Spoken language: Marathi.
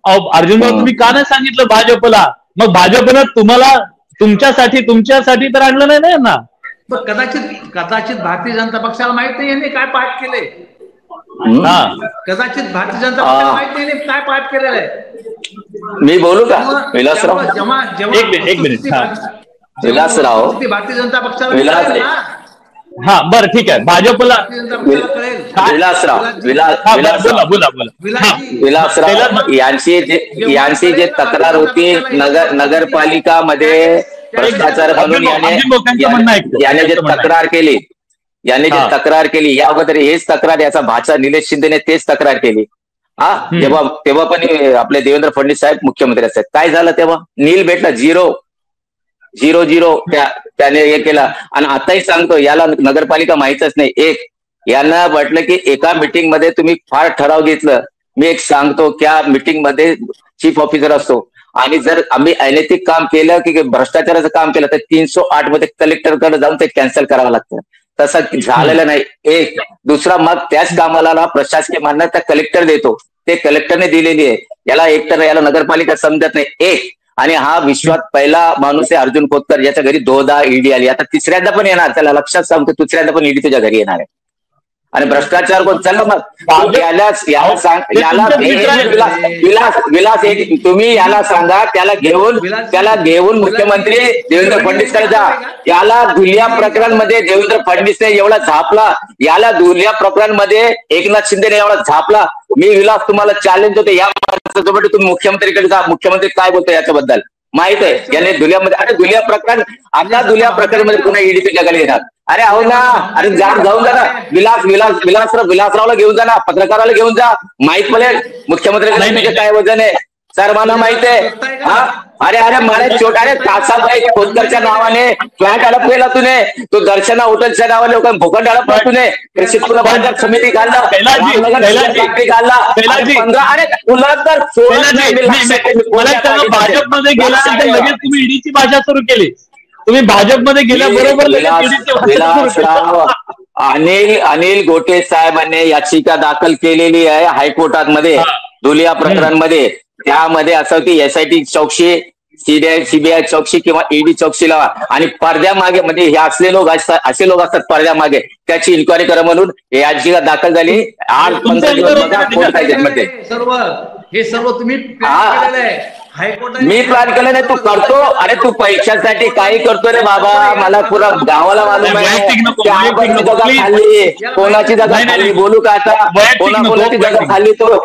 अर्जुन भाऊ तुम्ही का नाही सांगितलं भाजपला? मग भाजपनं तुम्हाला तुमच्यासाठी तर आणलं नाही ना यांना. कदाचित भारतीय जनता पक्षाला माहित नाही यांनी काय पाठ केले. कदाचित भारतीय जनता पक्षाला माहित नाही काय पाठ केलेलं आहे. मी बोलू का विलासराव? एक मिनिट विलासराव, भारतीय जनता पक्षाला हा बरं ठीक आहे. भाजपला विलासराव यांची जे तक्रार होती नगरपालिका मध्ये भ्रष्टाचार म्हणून याने जे तक्रार केली या अगोदर हेच तक्रार याचा भाचा निलेश शिंदेने तेच तक्रार केली. तेव्हा पण आपले देवेंद्र फडणवीस साहेब मुख्यमंत्री असतात. काय झालं तेव्हा? नील भेटला 0-0 त्याने हे केलं. आणि आताही सांगतो याला नगरपालिका माहितच नाही. यांना वाटलं की एका मीटिंग मध्ये तुम्ही फार ठराव घेतलं. मी एक सांगतो त्या मीटिंग मध्ये चीफ ऑफिसर असतो आणि जर आम्ही अनैतिक काम केलं की भ्रष्टाचाराचं काम केलं तर 308 मध्ये कलेक्टरकडे जाऊन ते कॅन्सल करावं लागतं. तसं झालेलं नाही. दुसरा मग त्याच कामाला प्रशासकीय मान्यता त्या कलेक्टर देतो. ते कलेक्टरने दिलेली आहे. याला नगरपालिका समजत नाही. आणि हा विश्वात पहिला माणूस आहे अर्जुन खोतकर याच्या घरी 2दा ईडी आली. आता तिसऱ्यांदा पण येणार. त्याला लक्षात सांगतो तिसऱ्यांदा पण ईडी तुझ्या घरी येणार आहे. आणि भ्रष्टाचार कोण चल मग तुम्ही याला सांगा त्याला घेऊन मुख्यमंत्री देवेंद्र फडणवीसकडे जा. याला धुलिया प्रकरणमध्ये देवेंद्र फडणवीसने एवढा झापला. याला धुलिया प्रकरणमध्ये एकनाथ शिंदेने एवढा झापला. मी विलास तुम्हाला चॅलेंज होते या माणसासोबत तुम्ही मुख्यमंत्रीकडे जा. मुख्यमंत्री काय बोलतो याच्याबद्दल माहित आहे. याने धुलियामध्ये अरे धुलिया प्रकरण मध्ये पुन्हा ईडी तुझ्या घरी येणार. अरे हो ना. अरे जाऊन जा ना. विलासरावला घेऊन जा ना. पत्रकाराला घेऊन जा. माहित पडेल मुख्यमंत्री काय वजन आहे सर्वांना माहित आहे. अरे मला छोटा अरे कासाबाई खोतकरच्या नावाने फ्लॅट अडप केला तुने. तो दर्शना हॉटेलच्या नावाने लोकांना भूखंड अडप तुने. बाजार समिती घालला. भाजपमध्ये गेल्यानंतर लगेच तुम्ही ईडीची भाषा सुरू केली. तुम्ही भाजपमध्ये गेल्याबरोबर अनिल गोटे साहेबांनी याचिका दाखल केलेली आहे हायकोर्टात मध्ये धुलिया प्रकरणामध्ये. त्यामध्ये असं की एसआयटी चौकशी, सीबीआय चौकशी किंवा ईडी चौकशी लावा आणि पडद्यामागे म्हणजे हे असे लोक असतात पडद्यामागे त्याची इन्क्वायरी करा म्हणून याचिका दाखल झाली. 8-15 दिवस सर्व तुम्ही मी प्लॅन केलं नाही. तू करतो. अरे तू पैशासाठी काही करतो रे बाबा. मला पुरा गावाला मालूम आहे. कोणाची जागा खाल्ली बोलू का आता? कोणाची जागा खाल्ली तो